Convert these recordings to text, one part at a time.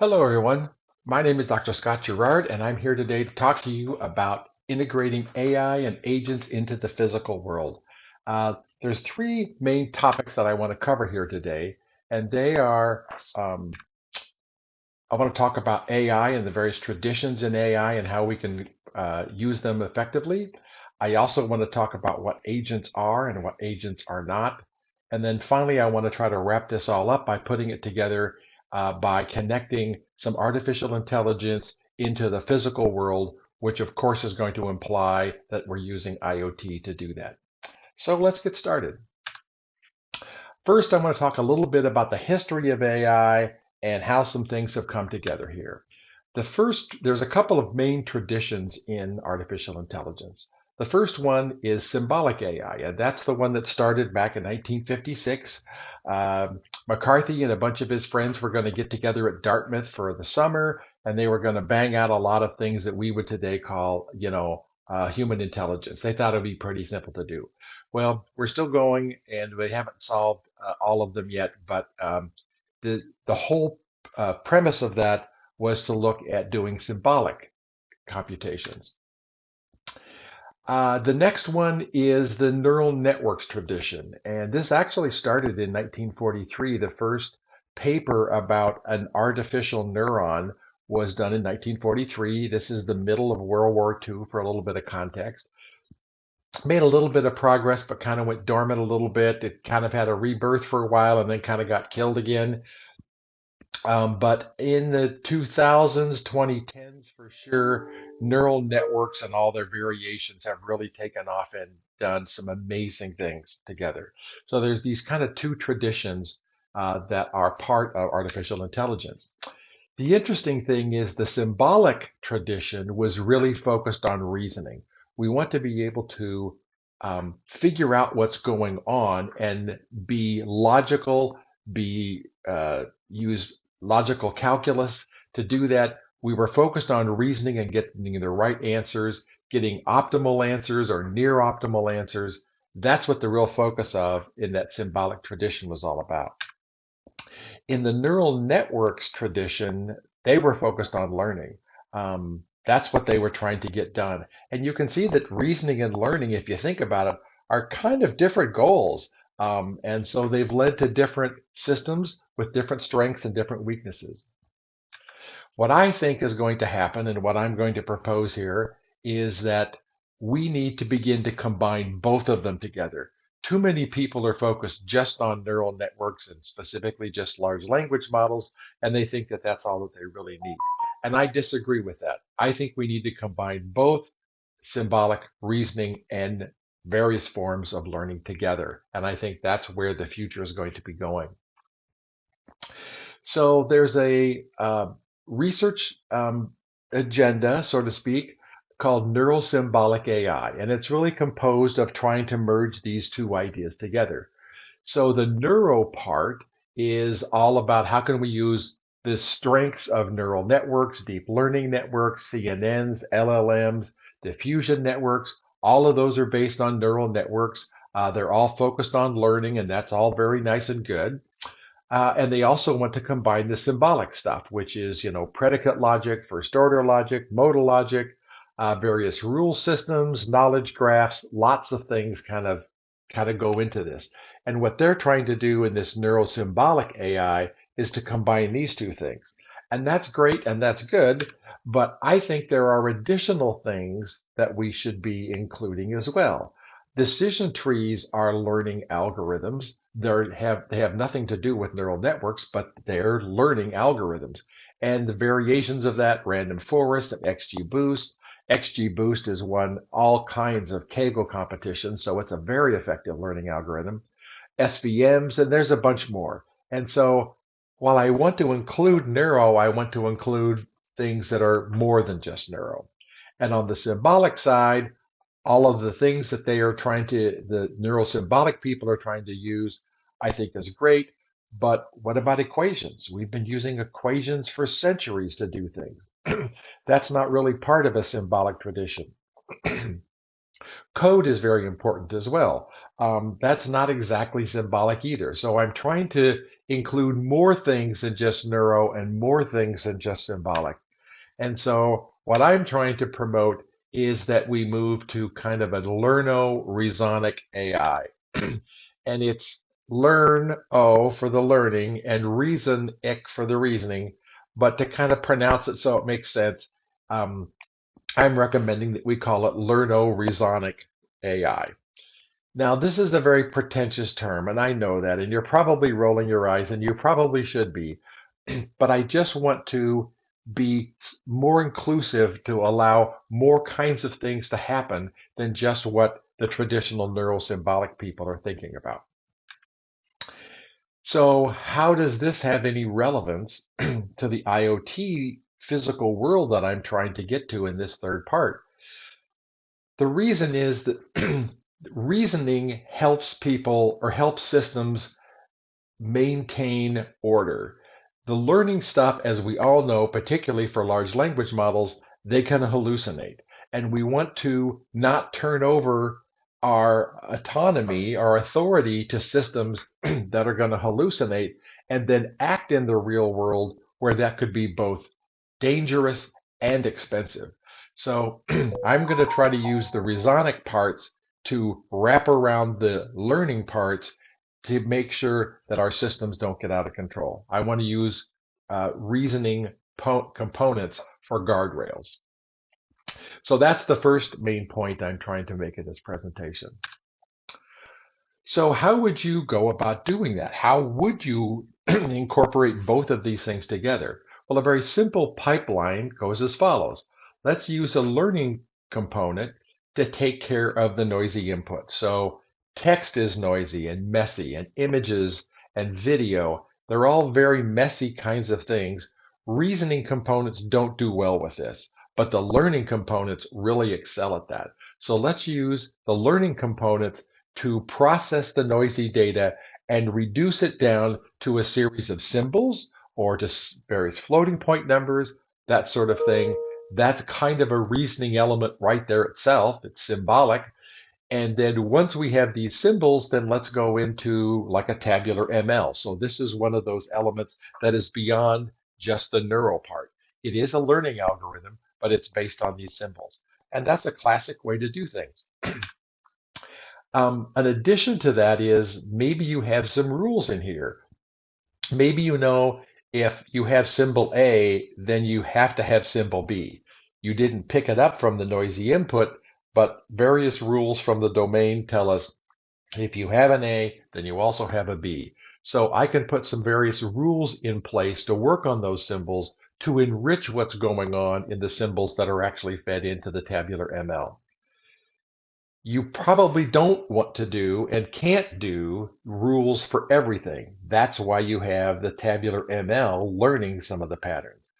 Hello, everyone. My name is Dr. Scott Gerard, and I'm here today to talk to you about integrating AI and agents into the physical world. There's three main topics that I want to cover here today, and they are um, I want to talk about AI and the various traditions in AI and how we can use them effectively. I also want to talk about what agents are and what agents are not. And then finally, I want to try to wrap this all up by putting it together by connecting some artificial intelligence into the physical world, which of course is going to imply that we're using IoT to do that. So let's get started. First, I want to talk a little bit about the history of AI and how some things have come together here. There's a couple of main traditions in artificial intelligence. The first one is symbolic AI, and that's the one that started back in 1956. McCarthy and a bunch of his friends were going to get together at Dartmouth for the summer, and they were going to bang out a lot of things that we would today call, human intelligence. They thought it would be pretty simple to do. Well, we're still going, and we haven't solved all of them yet. But the whole premise of that was to look at doing symbolic computations. The next one is the neural networks tradition, and this actually started in 1943. The first paper about an artificial neuron was done in 1943. This is the middle of World War II for a little bit of context. Made a little bit of progress, but kind of went dormant a little bit. It kind of had a rebirth for a while and then kind of got killed again. But in the 2000s, 2010s, for sure, neural networks and all their variations have really taken off and done some amazing things together. So there's these kind of two traditions that are part of artificial intelligence. The interesting thing is the symbolic tradition was really focused on reasoning. We want to be able to figure out what's going on and be logical, use logical calculus. To do that, we were focused on reasoning and getting the right answers, getting optimal answers or near optimal answers. That's what the real focus of in that symbolic tradition was all about. In the neural networks tradition, they were focused on learning. That's what they were trying to get done. And you can see that reasoning and learning, if you think about it, are kind of different goals. And so they've led to different systems with different strengths and different weaknesses. What I think is going to happen and what I'm going to propose here is that we need to begin to combine both of them together. Too many people are focused just on neural networks and specifically just large language models, and they think that that's all that they really need. And I disagree with that. I think we need to combine both symbolic reasoning and various forms of learning together. And I think that's where the future is going to be going. So there's a research agenda, so to speak, called neural symbolic AI, and it's really composed of trying to merge these two ideas together. So the neuro part is all about how can we use the strengths of neural networks, deep learning networks, CNNs, LLMs, diffusion networks. All of those are based on neural networks. They're all focused on learning, and that's all very nice and good. And they also want to combine the symbolic stuff, which is, predicate logic, first order logic, modal logic, various rule systems, knowledge graphs, lots of things kind of go into this. And what they're trying to do in this neurosymbolic AI is to combine these two things. And that's great and that's good, but I think there are additional things that we should be including as well. Decision trees are learning algorithms. They have nothing to do with neural networks, but they're learning algorithms. And the variations of that, random forest and XGBoost. XGBoost has won all kinds of Kaggle competitions, so it's a very effective learning algorithm. SVMs, and there's a bunch more. And so while I want to include neuro, I want to include things that are more than just neuro. And on the symbolic side, all of the things that the neurosymbolic people are trying to use, I think is great. But what about equations? We've been using equations for centuries to do things. That's not really part of a symbolic tradition. Code is very important as well. That's not exactly symbolic either. So I'm trying to include more things than just neuro and more things than just symbolic. And so what I'm trying to promote is that we move to kind of a learno-resonic AI. And it's learn O for the learning and reason ick for the reasoning. But to kind of pronounce it so it makes sense, um, I'm recommending that we call it learno-resonic AI. Now, this is a very pretentious term, and I know that, and you're probably rolling your eyes, and you probably should be. But I just want to be more inclusive to allow more kinds of things to happen than just what the traditional neurosymbolic people are thinking about. So, how does this have any relevance to the IoT physical world that I'm trying to get to in this third part? The reason is that reasoning helps people or helps systems maintain order. The learning stuff, as we all know, particularly for large language models, they can hallucinate. And we want to not turn over our autonomy, our authority to systems that are going to hallucinate and then act in the real world where that could be both dangerous and expensive. So I'm going to try to use the resonic parts to wrap around the learning parts to make sure that our systems don't get out of control. I want to use reasoning components for guardrails. So that's the first main point I'm trying to make in this presentation. So how would you go about doing that? How would you incorporate both of these things together? Well, a very simple pipeline goes as follows. Let's use a learning component to take care of the noisy input. So text is noisy and messy, and images and video, they're all very messy kinds of things. Reasoning components don't do well with this, but the learning components really excel at that. So let's use the learning components to process the noisy data and reduce it down to a series of symbols or to various floating point numbers, that sort of thing. That's kind of a reasoning element right there itself. It's symbolic. And then once we have these symbols, then let's go into like a tabular ML. So this is one of those elements that is beyond just the neural part. It is a learning algorithm, but it's based on these symbols. And that's a classic way to do things. An addition to that is maybe you have some rules in here. Maybe you know if you have symbol A, then you have to have symbol B. You didn't pick it up from the noisy input, but various rules from the domain tell us if you have an A, then you also have a B. So I can put some various rules in place to work on those symbols to enrich what's going on in the symbols that are actually fed into the tabular ML. You probably don't want to do and can't do rules for everything. That's why you have the tabular ML learning some of the patterns.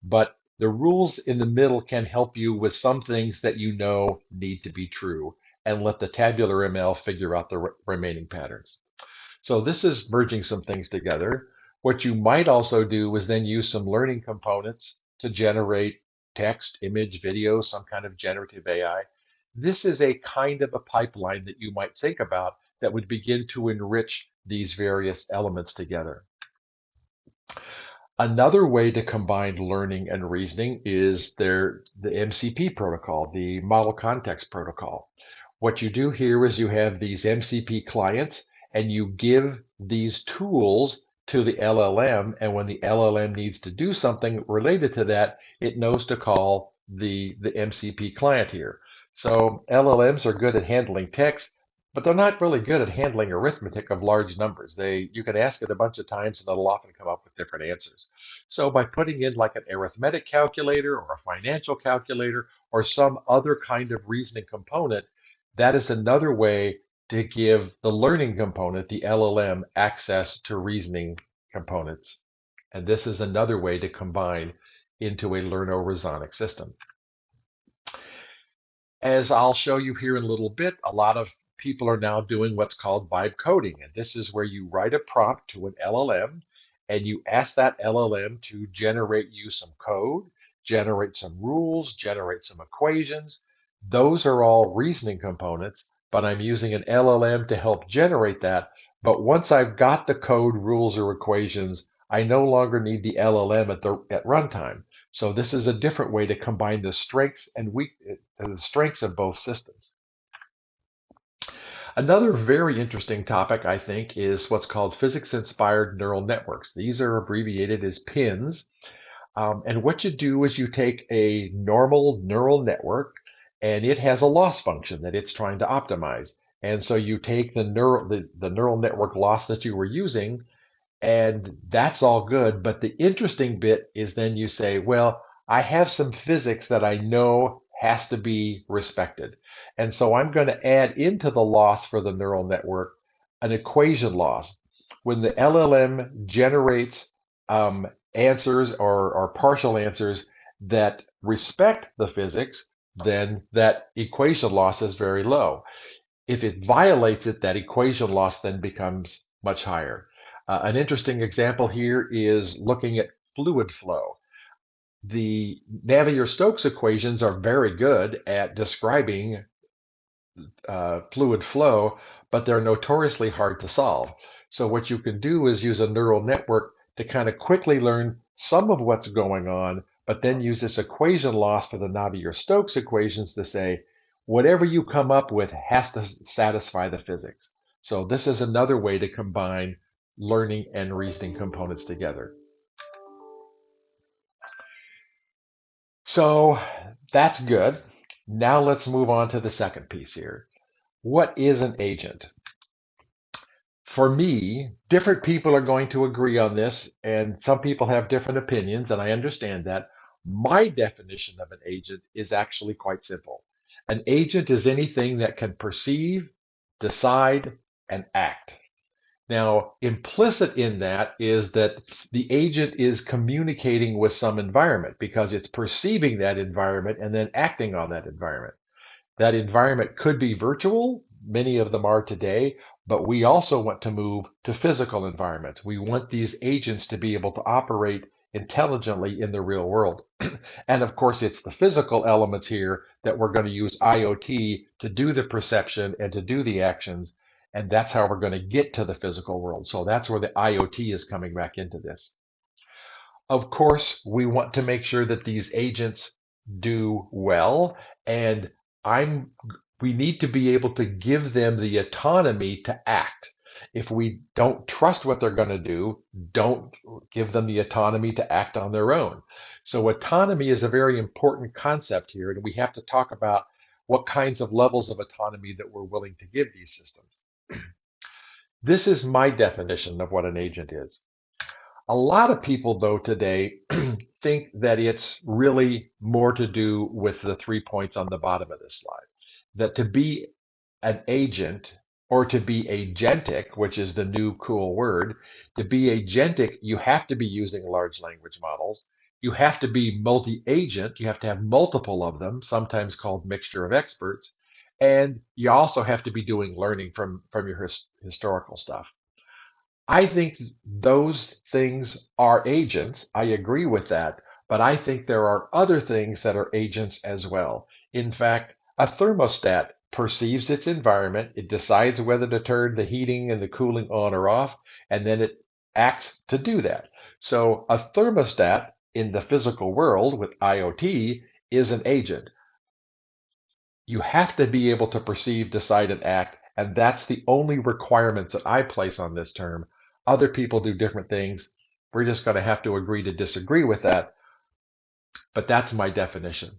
But the rules in the middle can help you with some things that you know need to be true and let the tabular ML figure out the remaining patterns. So this is merging some things together. What you might also do is then use some learning components to generate text, image, video, some kind of generative AI. This is a kind of a pipeline that you might think about that would begin to enrich these various elements together. Another way to combine learning and reasoning is the MCP protocol, the Model Context Protocol. What you do here is you have these MCP clients and you give these tools to the LLM, and when the LLM needs to do something related to that, it knows to call the MCP client here. So LLMs are good at handling text, but they're not really good at handling arithmetic of large numbers. You can ask it a bunch of times and it'll often come up with different answers. So by putting in like an arithmetic calculator or a financial calculator or some other kind of reasoning component, that is another way to give the learning component, the LLM, access to reasoning components. And this is another way to combine into a learno-resonic system. As I'll show you here in a little bit, a lot of people are now doing what's called vibe coding. And this is where you write a prompt to an LLM and you ask that LLM to generate you some code, generate some rules, generate some equations. Those are all reasoning components, but I'm using an LLM to help generate that. But once I've got the code, rules, or equations, I no longer need the LLM at runtime. So this is a different way to combine the strengths of both systems. Another very interesting topic, I think, is what's called physics-inspired neural networks. These are abbreviated as PINs. And what you do is you take a normal neural network and it has a loss function that it's trying to optimize. And so you take the neural network loss that you were using, and that's all good. But the interesting bit is then you say, well, I have some physics that I know has to be respected. And so I'm going to add into the loss for the neural network an equation loss. When the LLM generates answers or partial answers that respect the physics, then that equation loss is very low. If it violates it, that equation loss then becomes much higher. An interesting example here is looking at fluid flow. The Navier-Stokes equations are very good at describing fluid flow, but they're notoriously hard to solve. So what you can do is use a neural network to kind of quickly learn some of what's going on, but then use this equation loss for the Navier-Stokes equations to say, whatever you come up with has to satisfy the physics. So this is another way to combine learning and reasoning components together. So that's good. Now let's move on to the second piece here. What is an agent? For me, different people are going to agree on this, and some people have different opinions, and I understand that. My definition of an agent is actually quite simple. An agent is anything that can perceive, decide, and act. Now, implicit in that is that the agent is communicating with some environment because it's perceiving that environment and then acting on that environment. That environment could be virtual, many of them are today, but we also want to move to physical environments. We want these agents to be able to operate intelligently in the real world. And of course, it's the physical elements here that we're going to use IoT to do the perception and to do the actions. And that's how we're going to get to the physical world. So that's where the IoT is coming back into this. Of course, we want to make sure that these agents do well, and I'm we need to be able to give them the autonomy to act. If we don't trust what they're going to do, don't give them the autonomy to act on their own. So autonomy is a very important concept here, and we have to talk about what kinds of levels of autonomy that we're willing to give these systems. This is my definition of what an agent is. A lot of people, though, today think that it's really more to do with the 3 points on the bottom of this slide. That to be an agent or to be agentic, which is the new cool word, to be agentic, you have to be using large language models. You have to be multi-agent. You have to have multiple of them, sometimes called mixture of experts. And you also have to be doing learning from your historical stuff. I think those things are agents. I agree with that. But I think there are other things that are agents as well. In fact, a thermostat perceives its environment, it decides whether to turn the heating and the cooling on or off, and then it acts to do that. So a thermostat in the physical world with IoT is an agent. You have to be able to perceive, decide, and act, and that's the only requirements that I place on this term. Other people do different things. We're just going to have to agree to disagree with that, but that's my definition.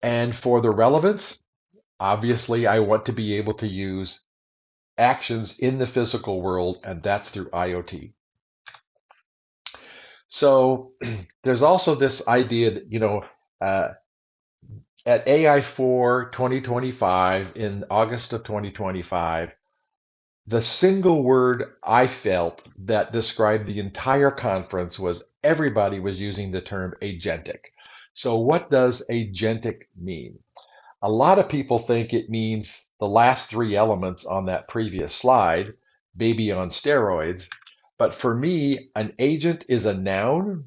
And for the relevance, obviously, I want to be able to use actions in the physical world, and that's through IoT. So there's also this idea that, at AI4 2025, in August of 2025, the single word I felt that described the entire conference was everybody was using the term agentic. So what does agentic mean? A lot of people think it means the last three elements on that previous slide, baby on steroids. But for me, an agent is a noun,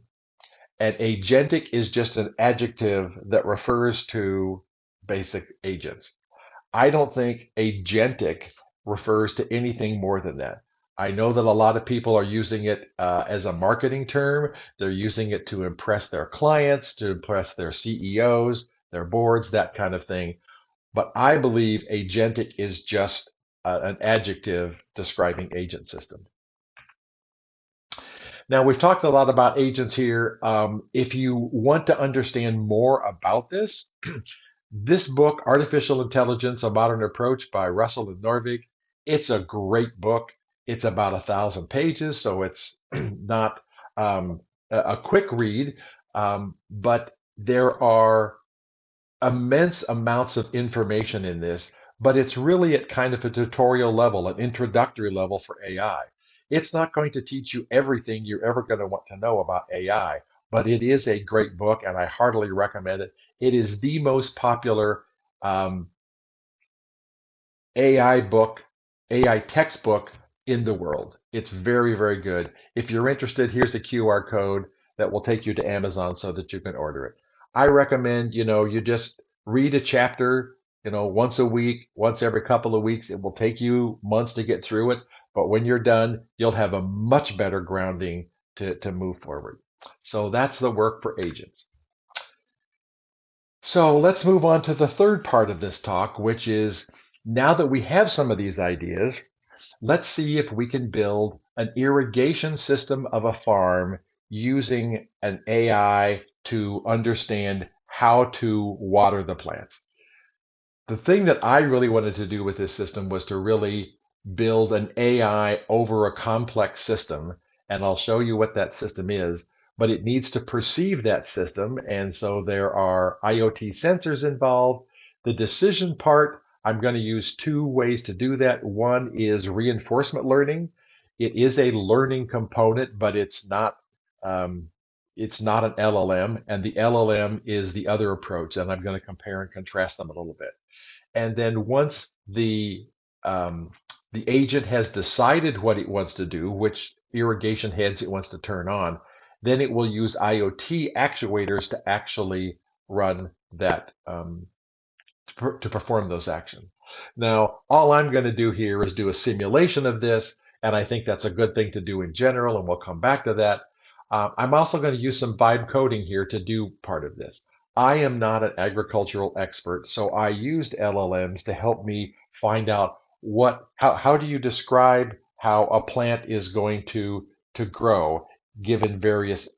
and agentic is just an adjective that refers to basic agents. I don't think agentic refers to anything more than that. I know that a lot of people are using it as a marketing term. They're using it to impress their clients, to impress their CEOs, their boards, that kind of thing. But I believe agentic is just an adjective describing agent system. Now, we've talked a lot about agents here. If you want to understand more about this, this book, Artificial Intelligence, A Modern Approach by Russell and Norvig, it's a great book. It's about 1,000 pages, so it's not a quick read, but there are immense amounts of information in this, but it's really at kind of a tutorial level, an introductory level for AI. It's not going to teach you everything you're ever going to want to know about AI, but it is a great book and I heartily recommend it. It is the most popular um, AI book, AI textbook in the world. It's very, very good. If you're interested, here's a QR code that will take you to Amazon so that you can order it. I recommend, you just read a chapter, once a week, once every couple of weeks. It will take you months to get through it, but when you're done, you'll have a much better grounding to move forward. So that's the work for agents. So let's move on to the third part of this talk, which is now that we have some of these ideas, let's see if we can build an irrigation system of a farm using an AI to understand how to water the plants. The thing that I really wanted to do with this system was to really build an AI over a complex system. And I'll show you what that system is, but it needs to perceive that system. And so there are IoT sensors involved. The decision part, I'm going to use two ways to do that. One is reinforcement learning. It is a learning component, but it's not an LLM, and the LLM is the other approach. And I'm going to compare and contrast them a little bit. And then once the agent has decided what it wants to do, which irrigation heads it wants to turn on, then it will use IoT actuators to actually run that to perform those actions. Now, all I'm going to do here is do a simulation of this, and I think that's a good thing to do in general, and we'll come back to that. I'm also going to use some vibe coding here to do part of this. I am not an agricultural expert, so I used LLMs to help me find out how do you describe how a plant is going to grow given various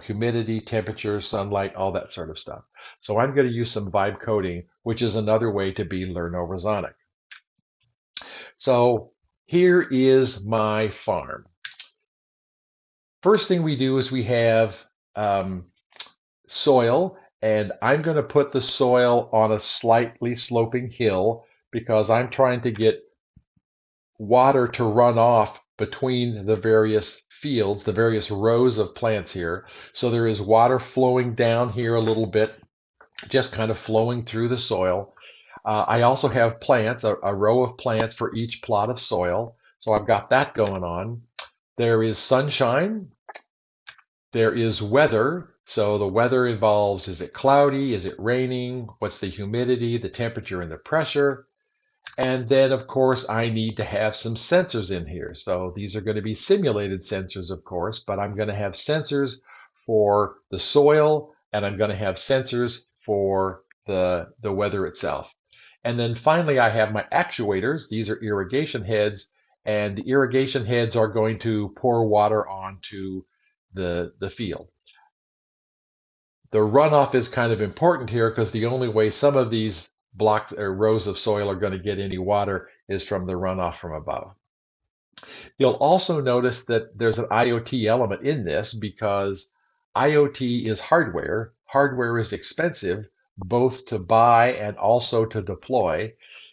humidity, temperature, sunlight, all that sort of stuff. So I'm going to use some vibe coding, which is another way to be learn-over-sonic. So here is my farm. First thing we do is we have soil, and I'm going to put the soil on a slightly sloping hill because I'm trying to get water to run off between the various fields, the various rows of plants here. So there is water flowing down here a little bit, just kind of flowing through the soil. I also have plants, a row of plants for each plot of soil. So I've got that going on. There is sunshine. There is weather. So the weather involves, is it cloudy? Is it raining? What's the humidity, the temperature, and the pressure? And then, of course, I need to have some sensors in here. So these are going to be simulated sensors, of course, but I'm going to have sensors for the soil, and I'm going to have sensors for the weather itself. And then finally, I have my actuators. These are irrigation heads, and the irrigation heads are going to pour water onto the field. The runoff is kind of important here because the only way some of these blocks or rows of soil are going to get any water is from the runoff from above. You'll also notice that there's an IoT element in this because IoT is hardware. Hardware is expensive, both to buy and also to deploy.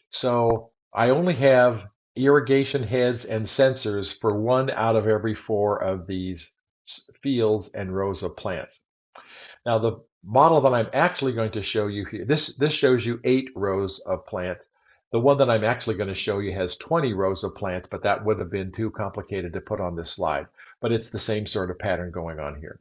So I only have irrigation heads and sensors for 1 out of every 4 of these fields and rows of plants. Now, the model that I'm actually going to show you here, this shows you 8 rows of plants. The one that I'm actually going to show you has 20 rows of plants, but that would have been too complicated to put on this slide. But it's the same sort of pattern going on here.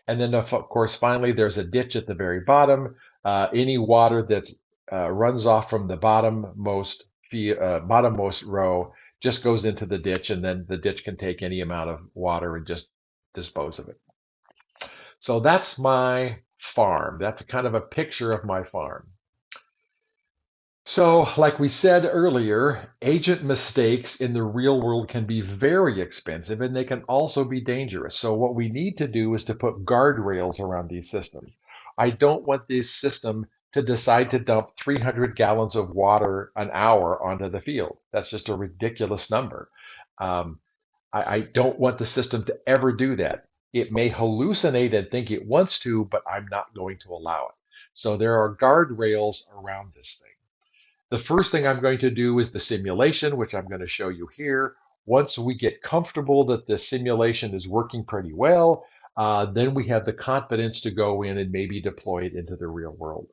And then, of course, finally, there's a ditch at the very bottom. Any water that runs off from the bottommost bottommost row just goes into the ditch, and then the ditch can take any amount of water and just dispose of it. So that's my farm. That's kind of a picture of my farm. So, like we said earlier, agent mistakes in the real world can be very expensive and they can also be dangerous. So, what we need to do is to put guardrails around these systems. I don't want this system to decide to dump 300 gallons of water an hour onto the field. That's just a ridiculous number. Um, I don't want the system to ever do that. It may hallucinate and think it wants to, but I'm not going to allow it. So, there are guardrails around this thing. The first thing I'm going to do is the simulation, which I'm going to show you here. Once we get comfortable that the simulation is working pretty well, then we have the confidence to go in and maybe deploy it into the real world.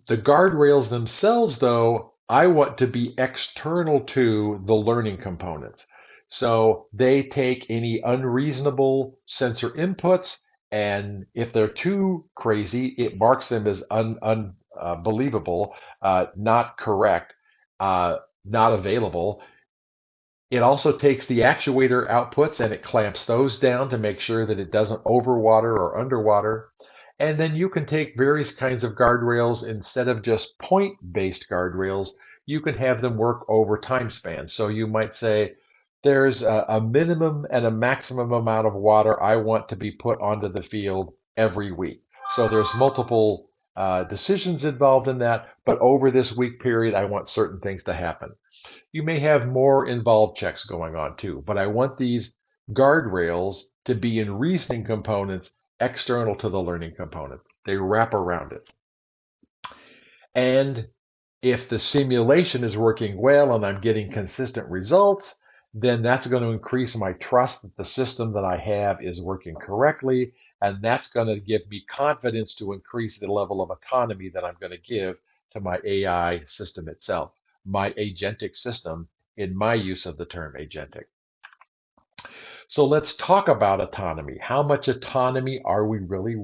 The guardrails themselves, though, I want to be external to the learning components. So they take any unreasonable sensor inputs, and if they're too crazy, it marks them as unbelievable, not correct, not available. It also takes the actuator outputs and it clamps those down to make sure that it doesn't overwater or underwater. And then you can take various kinds of guardrails instead of just point-based guardrails. You can have them work over time spans. So you might say, there's a minimum and a maximum amount of water I want to be put onto the field every week. So there's multiple decisions involved in that, but over this week period, I want certain things to happen. You may have more involved checks going on too, but I want these guardrails to be in reasoning components external to the learning components. They wrap around it. And if the simulation is working well and I'm getting consistent results, then that's going to increase my trust that the system that I have is working correctly. And that's going to give me confidence to increase the level of autonomy that I'm going to give to my AI system itself, my agentic system, in my use of the term agentic. So let's talk about autonomy. How much autonomy are we really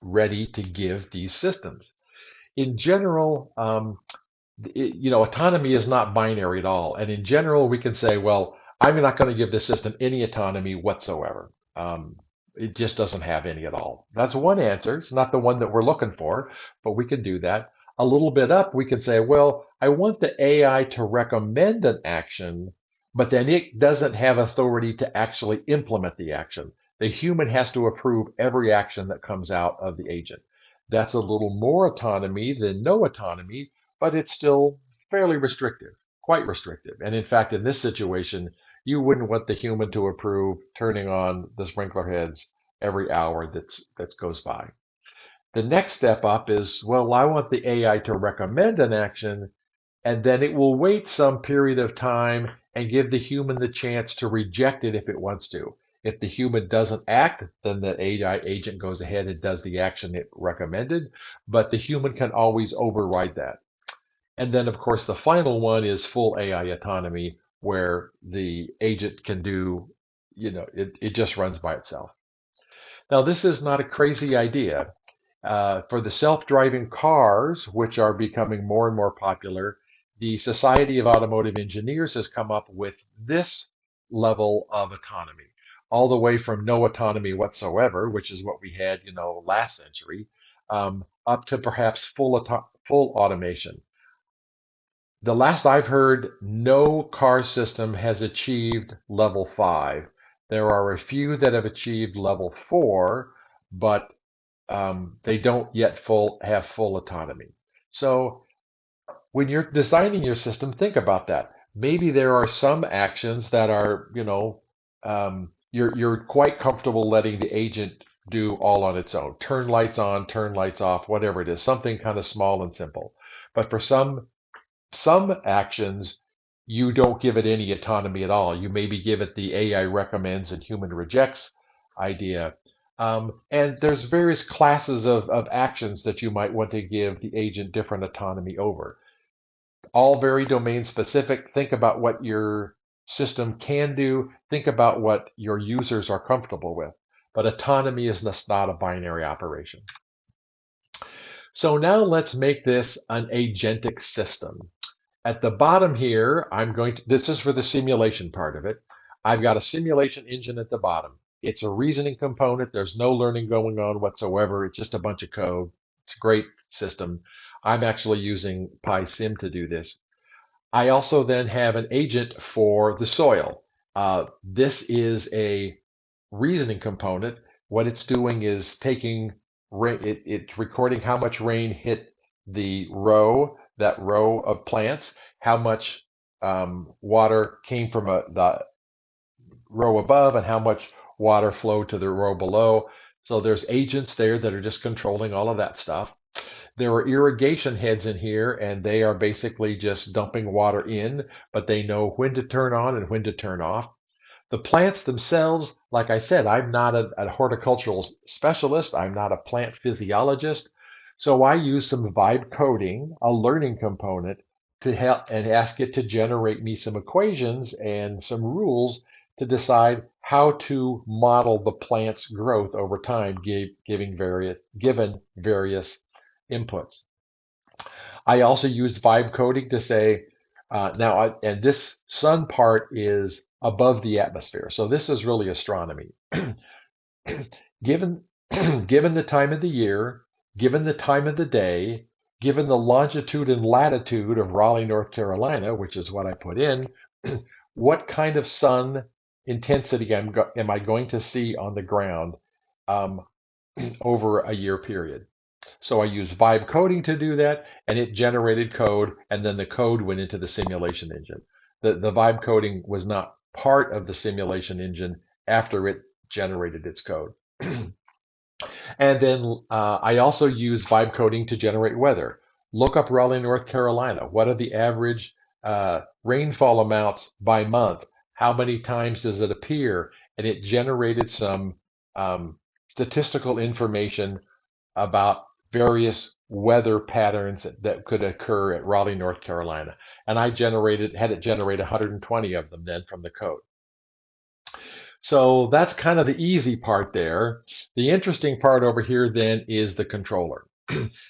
ready to give these systems? In general, autonomy is not binary at all. And in general, we can say, well, I'm not going to give this system any autonomy whatsoever. It just doesn't have any at all. That's one answer. It's not the one that we're looking for, but we can do that. A little bit up, we can say, well, I want the AI to recommend an action, but then it doesn't have authority to actually implement the action. The human has to approve every action that comes out of the agent. That's a little more autonomy than no autonomy, but it's still fairly restrictive, quite restrictive. And in fact, in this situation, you wouldn't want the human to approve turning on the sprinkler heads every hour that goes by. The next step up is, well, I want the AI to recommend an action, and then it will wait some period of time and give the human the chance to reject it if it wants to. If the human doesn't act, then the AI agent goes ahead and does the action it recommended, but the human can always override that. And then, of course, the final one is full AI autonomy, where the agent can do, it just runs by itself. Now, this is not a crazy idea. For the self-driving cars, which are becoming more and more popular, the Society of Automotive Engineers has come up with this level of autonomy, all the way from no autonomy whatsoever, which is what we had, last century, up to perhaps full automation. The last I've heard, no car system has achieved level 5. There are a few that have achieved level 4, but they don't yet have full autonomy. So when you're designing your system, think about that. Maybe there are some actions that are, you're quite comfortable letting the agent do all on its own. Turn lights on, turn lights off, whatever it is, something kind of small and simple. But for some actions, you don't give it any autonomy at all. You maybe give it the AI recommends and human rejects idea. And there's various classes of actions that you might want to give the agent different autonomy over. All very domain specific. Think about what your system can do. Think about what your users are comfortable with. But autonomy is just not a binary operation. So now let's make this an agentic system. At the bottom here, this is for the simulation part of it. I've got a simulation engine at the bottom. It's a reasoning component. There's no learning going on whatsoever. It's just a bunch of code. It's a great system. I'm actually using PySim to do this. I also then have an agent for the soil. This is a reasoning component. What it's doing is taking rain, it's recording how much rain hit that row of plants, how much water came from the row above, and how much water flowed to the row below. So there's agents there that are just controlling all of that stuff. There are irrigation heads in here, and they are basically just dumping water in, but they know when to turn on and when to turn off. The plants themselves, like I said, I'm not a horticultural specialist. I'm not a plant physiologist. So I use some vibe coding, a learning component, to help and ask it to generate me some equations and some rules to decide how to model the plant's growth over time, given various inputs. I also used vibe coding to say, and this sun part is above the atmosphere. So this is really astronomy. Given, given the time of the year, given the time of the day, given the longitude and latitude of Raleigh, North Carolina, which is what I put in, what kind of sun intensity am I going to see on the ground um, over a year period? So I used vibe coding to do that, and it generated code, and then the code went into the simulation engine. The vibe coding was not part of the simulation engine after it generated its code. And then I also use vibe coding to generate weather. Look up Raleigh, North Carolina. What are the average rainfall amounts by month? How many times does it appear? And it generated some statistical information about various weather patterns that could occur at Raleigh, North Carolina. And I had it generate 120 of them then from the code. So that's kind of the easy part there. The interesting part over here then is the controller.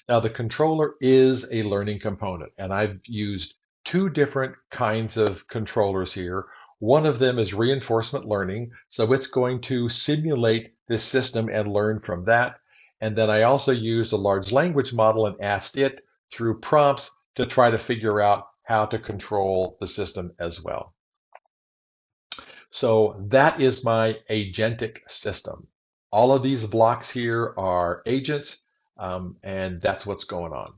Now the controller is a learning component, and I've used two different kinds of controllers here. One of them is reinforcement learning, so it's going to simulate this system and learn from that. And then I also used a large language model and asked it through prompts to try to figure out how to control the system as well. So that is my agentic system. All of these blocks here are agents, and that's what's going on.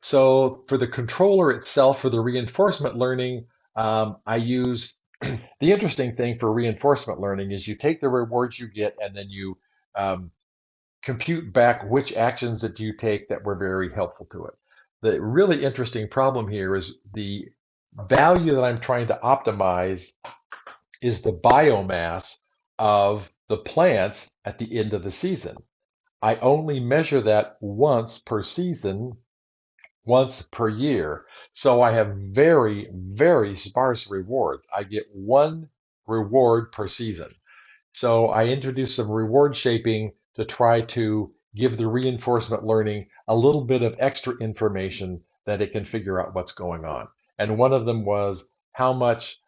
So for the controller itself, for the reinforcement learning, I use the interesting thing for reinforcement learning is you take the rewards you get and then you compute back which actions that you take that were very helpful to it. The really interesting problem here is the value that I'm trying to optimize is the biomass of the plants at the end of the season. I only measure that once per season, once per year. So I have very, very sparse rewards. I get one reward per season. So I introduced some reward shaping to try to give the reinforcement learning a little bit of extra information that it can figure out what's going on. And one of them was how much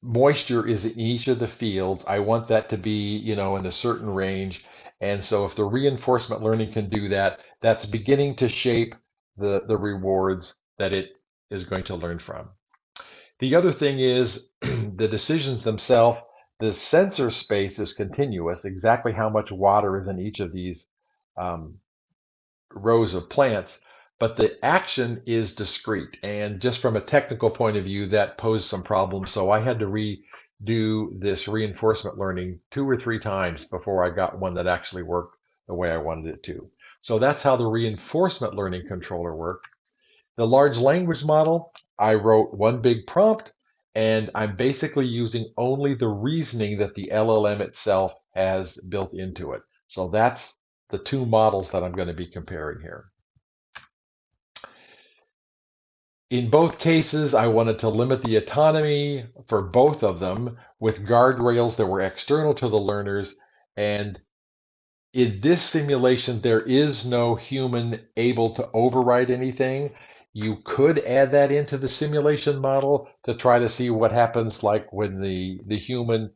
moisture is in each of the fields. I want that to be, in a certain range. And so if the reinforcement learning can do that, that's beginning to shape the rewards that it is going to learn from. The other thing is the decisions themselves. The sensor space is continuous, exactly how much water is in each of these rows of plants, but the action is discrete. And just from a technical point of view, that posed some problems. So I had to redo this reinforcement learning 2 or 3 times before I got one that actually worked the way I wanted it to. So that's how the reinforcement learning controller worked. The large language model, I wrote one big prompt, and I'm basically using only the reasoning that the LLM itself has built into it. So that's the two models that I'm going to be comparing here. In both cases, I wanted to limit the autonomy for both of them with guardrails that were external to the learners. And in this simulation, there is no human able to override anything. You could add that into the simulation model to try to see what happens like when the human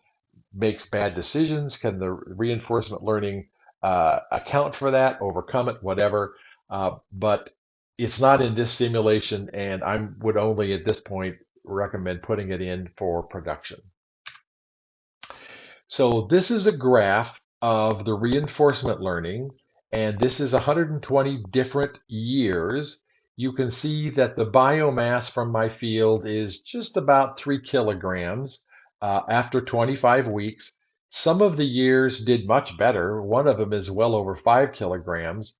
makes bad decisions. Can the reinforcement learning account for that, overcome it, whatever? But it's not in this simulation, and I would only at this point recommend putting it in for production. So this is a graph of the reinforcement learning, and this is 120 different years. You can see that the biomass from my field is just about 3 kilograms after 25 weeks. Some of the years did much better. One of them is well over 5 kilograms.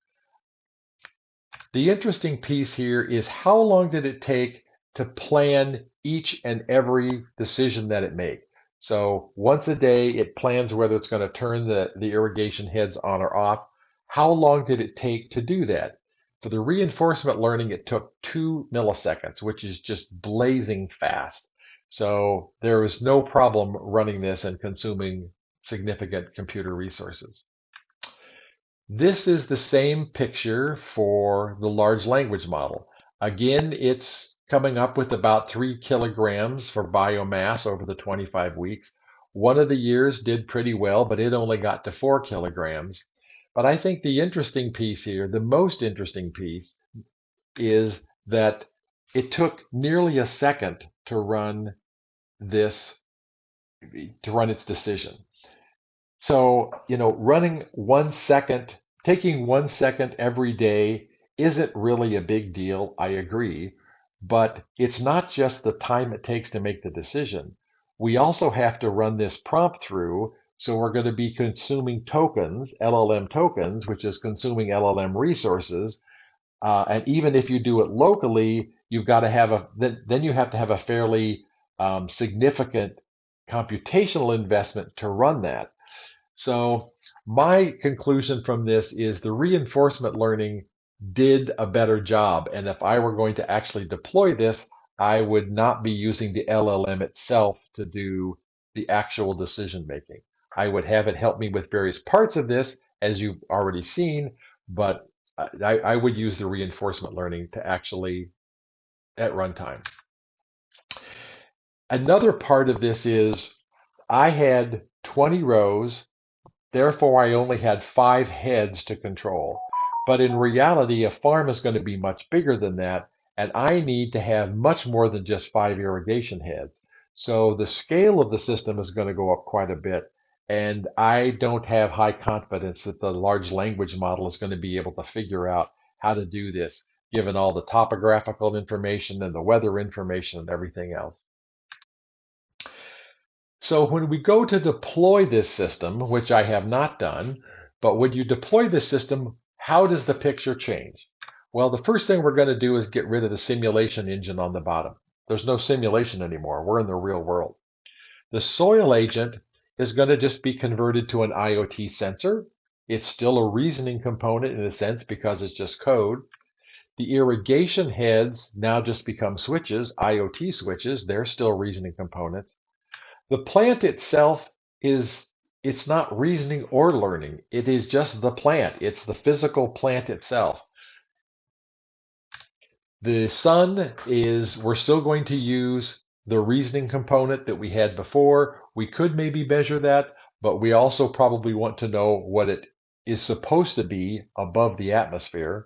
The interesting piece here is how long did it take to plan each and every decision that it made? So once a day, it plans whether it's going to turn the irrigation heads on or off. How long did it take to do that? For the reinforcement learning, it took 2 milliseconds, which is just blazing fast. So there is no problem running this and consuming significant computer resources. This is the same picture for the large language model. Again, it's coming up with about 3 kilograms for biomass over the 25 weeks. One of the years did pretty well, but it only got to 4 kilograms. But I think the interesting piece here, the most interesting piece, is that it took nearly a second to run this, to run its decision. So, running 1 second, taking 1 second every day isn't really a big deal. I agree. But it's not just the time it takes to make the decision. We also have to run this prompt through. So we're going to be consuming tokens, LLM tokens, which is consuming LLM resources. And even if you do it locally, you've got to have then you have to have a fairly significant computational investment to run that. So my conclusion from this is the reinforcement learning did a better job. And if I were going to actually deploy this, I would not be using the LLM itself to do the actual decision making. I would have it help me with various parts of this, as you've already seen, but I would use the reinforcement learning to actually at runtime. Another part of this is I had 20 rows. Therefore, I only had 5 heads to control. But in reality, a farm is going to be much bigger than that, and I need to have much more than just 5 irrigation heads. So the scale of the system is going to go up quite a bit, and I don't have high confidence that the large language model is going to be able to figure out how to do this, given all the topographical information and the weather information and everything else. So when we go to deploy this system, which I have not done, but when you deploy this system, how does the picture change? Well, the first thing we're going to do is get rid of the simulation engine on the bottom. There's no simulation anymore. We're in the real world. The soil agent is going to just be converted to an IoT sensor. It's still a reasoning component in a sense because it's just code. The irrigation heads now just become switches, IoT switches. They're still reasoning components. The plant itself it's not reasoning or learning. It is just the plant. It's the physical plant itself. The sun is, we're still going to use the reasoning component that we had before. We could maybe measure that, but we also probably want to know what it is supposed to be above the atmosphere.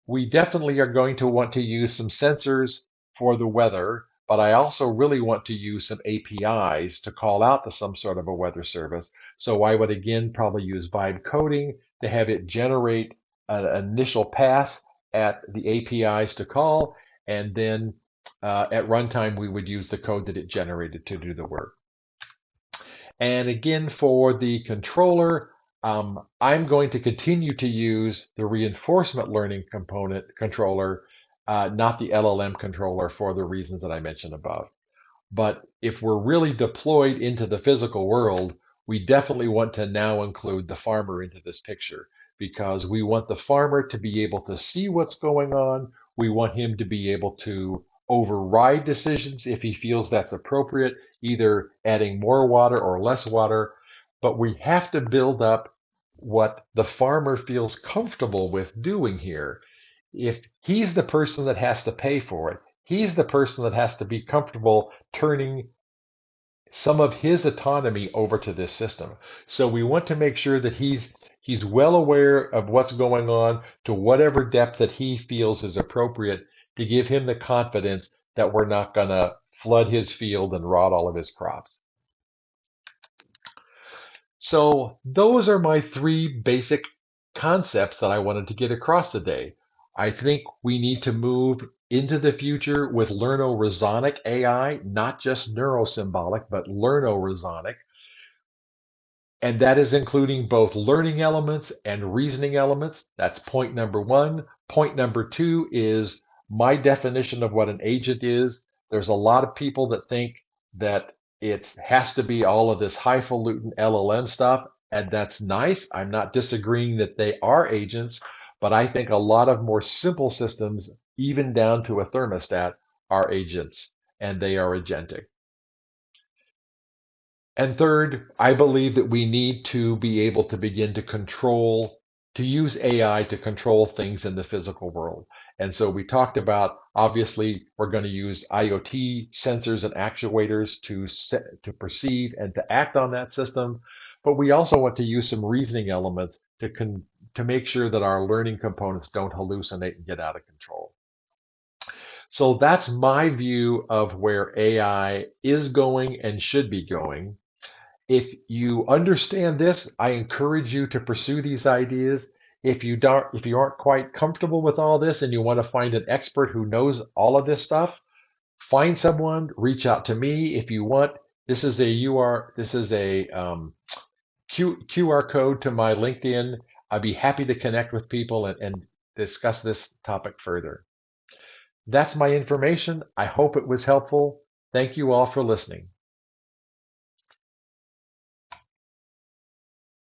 We definitely are going to want to use some sensors for the weather, but I also really want to use some APIs to call out to some sort of a weather service. So I would again probably use vibe coding to have it generate an initial pass at the APIs to call, and then at runtime we would use the code that it generated to do the work. And again, for the controller, I'm going to continue to use the reinforcement learning component controller, not the LLM controller for the reasons that I mentioned above. But if we're really deployed into the physical world, we definitely want to now include the farmer into this picture because we want the farmer to be able to see what's going on. We want him to be able to override decisions if he feels that's appropriate, either adding more water or less water. But we have to build up what the farmer feels comfortable with doing here. if he's the person that has to pay for it, he's the person that has to be comfortable turning some of his autonomy over to this system. So we want to make sure that he's well aware of what's going on to whatever depth that he feels is appropriate to give him the confidence that we're not going to flood his field and rot all of his crops. So those are my three basic concepts that I wanted to get across today. I think we need to move into the future with learno-resonic AI, not just neurosymbolic, but learno-resonic. And that is including both learning elements and reasoning elements. That's point number one. Point number two is my definition of what an agent is. There's a lot of people that think that it has to be all of this highfalutin LLM stuff, and that's nice. I'm not disagreeing that they are agents, but I think a lot of more simple systems, even down to a thermostat, are agents, and they are agentic. And third, I believe that we need to be able to begin to use AI to control things in the physical world. And so we talked about, obviously, we're going to use IoT sensors and actuators to perceive and to act on that system. But we also want to use some reasoning elements to make sure that our learning components don't hallucinate and get out of control. So that's my view of where AI is going and should be going. If you understand this, I encourage you to pursue these ideas. If you aren't quite comfortable with all this and you want to find an expert who knows all of this stuff, find someone, reach out to me if you want. This is a QR code to my LinkedIn. I'd be happy to connect with people and discuss this topic further. That's my information. I hope it was helpful. Thank you all for listening.